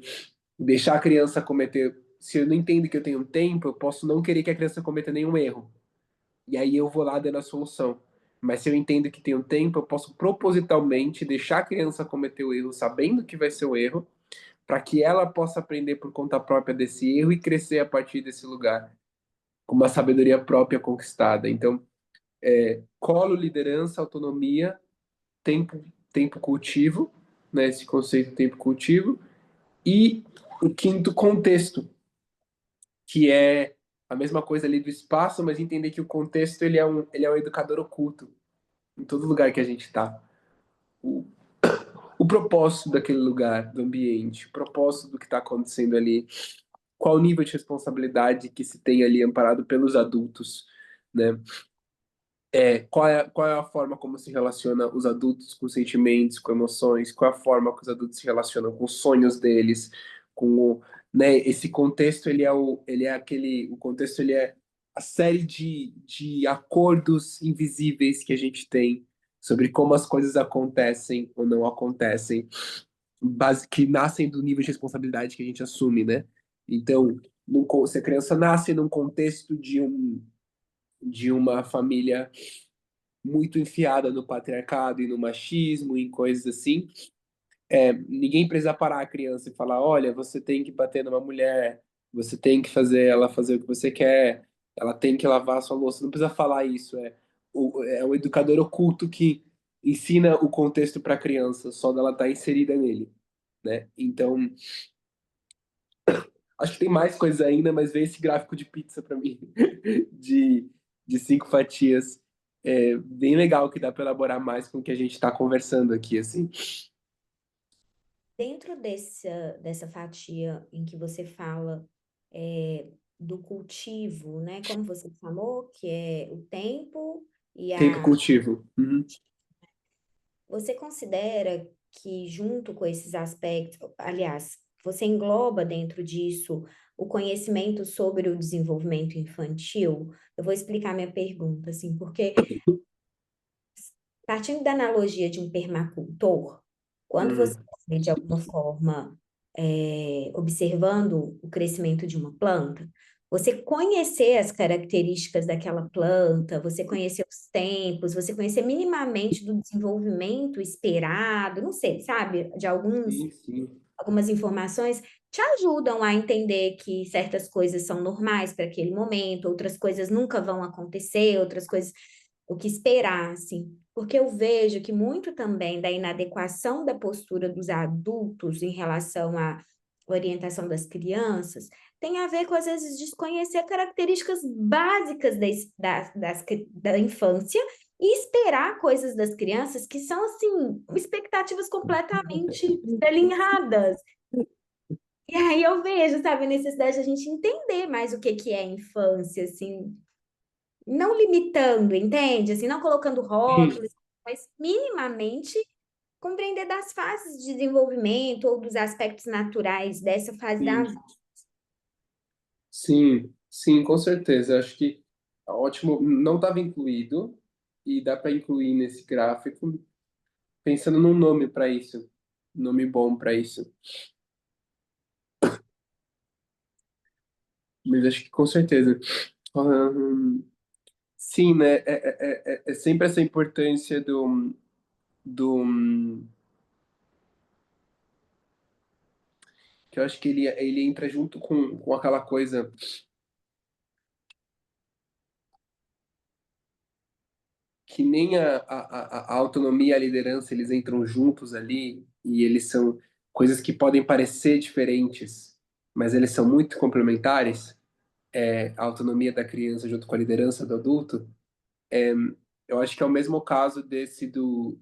deixar a criança cometer. Se eu não entendo que eu tenho um tempo, eu posso não querer que a criança cometa nenhum erro. E aí eu vou lá dando a solução. Mas se eu entendo que tem um tempo, eu posso propositalmente deixar a criança cometer o erro, sabendo que vai ser o erro, para que ela possa aprender por conta própria desse erro e crescer a partir desse lugar, com uma sabedoria própria conquistada. Então, colo, liderança, autonomia, tempo, tempo cultivo, né, esse conceito de tempo cultivo, e o quinto, contexto, que é a mesma coisa ali do espaço, mas entender que o contexto ele é um educador oculto em todo lugar que a gente está. O, o propósito daquele lugar, do ambiente, o propósito do que está acontecendo ali, qual o nível de responsabilidade que se tem ali amparado pelos adultos, né? Qual é a forma como se relaciona os adultos com sentimentos, com emoções, qual é a forma que os adultos se relacionam com os sonhos deles, com o, né, esse contexto o contexto ele é a série de acordos invisíveis que a gente tem sobre como as coisas acontecem ou não acontecem, que nascem do nível de responsabilidade que a gente assume, né? Então, se a criança nasce num contexto de uma família muito enfiada no patriarcado e no machismo, em coisas assim. Ninguém precisa parar a criança e falar: olha, você tem que bater numa mulher, você tem que fazer ela fazer o que você quer, ela tem que lavar a sua louça. Não precisa falar isso. É um educador oculto que ensina o contexto para a criança, só dela estar inserida nele, né? Então, acho que tem mais coisas ainda, mas veio esse gráfico de pizza para mim, de, de 5 fatias. É bem legal que dá para elaborar mais com o que a gente está conversando aqui, assim. Dentro dessa fatia em que você fala do cultivo, né? Como você falou, que é o tempo e Tempo a. cultivo. Uhum. Você considera que, junto com esses aspectos, aliás, você engloba dentro disso o conhecimento sobre o desenvolvimento infantil? Eu vou explicar minha pergunta, assim, porque partindo da analogia de um permacultor, quando você Uhum. vai, de alguma forma, observando o crescimento de uma planta, Você conhecer as características daquela planta, você conhecer os tempos, você conhecer minimamente do desenvolvimento esperado, não sei, sabe, de Sim, sim. algumas informações te ajudam a entender que certas coisas são normais para aquele momento, outras coisas nunca vão acontecer, outras coisas, o que esperar, assim. Porque eu vejo que muito também da inadequação da postura dos adultos em relação à orientação das crianças tem a ver com, às vezes, desconhecer características básicas da infância e esperar coisas das crianças que são, assim, expectativas completamente desalinhadas. E aí eu vejo, sabe, a necessidade de a gente entender mais o que que é infância, assim, não limitando, entende? Assim, não colocando Sim, rótulos, mas minimamente compreender das fases de desenvolvimento ou dos aspectos naturais dessa fase da vida. sim. Sim, sim, com certeza. Acho que é ótimo. Não estava incluído e dá para incluir nesse gráfico, pensando num nome para isso, um nome bom para isso. Mas acho que com certeza. Ahn, sim, né? É sempre essa importância do que eu acho que ele entra junto com aquela coisa que nem a autonomia e a liderança, eles entram juntos ali e eles são coisas que podem parecer diferentes, mas eles são muito complementares. A autonomia da criança junto com a liderança do adulto. Eu acho que é o mesmo caso desse do,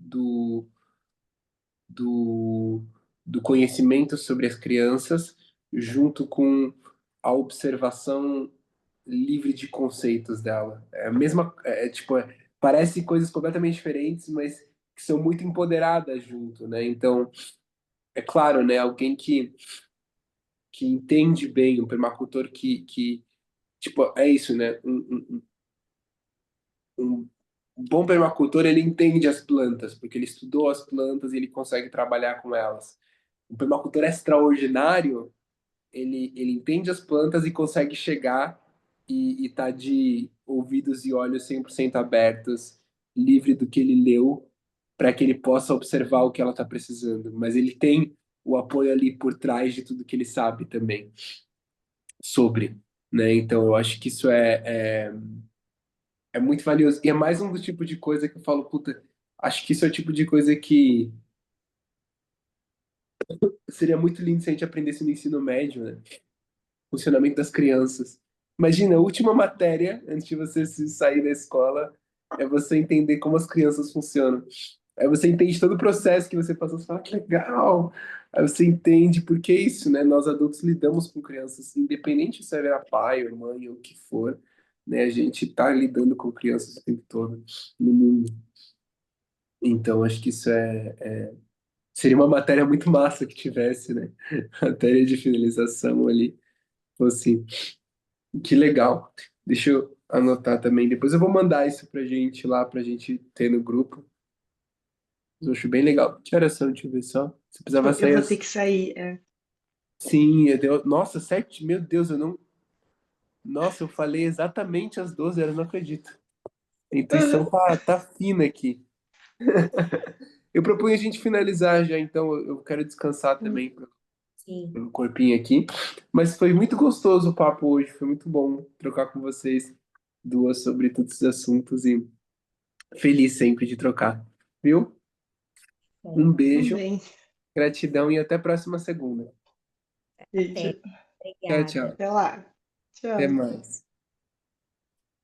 do conhecimento sobre as crianças junto com a observação livre de conceitos dela. É a mesma, tipo, parece coisas completamente diferentes, mas que são muito empoderadas junto, né? Então, é claro, né? Alguém que entende bem, um permacultor que tipo, é isso, né? Um bom permacultor, ele entende as plantas, porque ele estudou as plantas e ele consegue trabalhar com elas. Um permacultor extraordinário, ele entende as plantas e consegue chegar e tá de ouvidos e olhos 100% abertos, livre do que ele leu, para que ele possa observar o que ela está precisando. Mas ele tem o apoio ali por trás de tudo que ele sabe também sobre, né? Então eu acho que isso é muito valioso. E é mais um do tipo de coisa que eu falo, puta, acho que isso é o tipo de coisa que seria muito lindo se a gente aprendesse no ensino médio, né? Funcionamento das crianças. Imagina, a última matéria, antes de você se sair da escola, é você entender como as crianças funcionam. Aí você entende todo o processo que você passou, você fala, que legal! Aí você entende por que isso, né? Nós adultos lidamos com crianças, independente se é pai ou mãe ou o que for, né? A gente tá lidando com crianças o tempo todo no mundo. Então, acho que isso seria uma matéria muito massa que tivesse, né? Matéria de finalização ali, fosse que legal. Deixa eu anotar também. Depois eu vou mandar isso pra gente lá, pra gente ter no grupo. Eu acho bem legal. Que horas são? Deixa eu ver só. Você precisava Eu sair vou ter as. que sair. É. Sim, nossa, 7. Meu Deus, eu não. Nossa, eu falei exatamente às 12 horas, não acredito. A intuição tá fina aqui. Eu proponho a gente finalizar já, então. Eu quero descansar também Sim. pelo corpinho aqui. Mas foi muito gostoso o papo hoje. Foi muito bom trocar com vocês duas sobre todos esses assuntos e feliz sempre de trocar. Viu? Um beijo, Também. gratidão e até a próxima segunda. Beijo. Tchau, Obrigada. tchau. Até lá. Até Tchau. mais.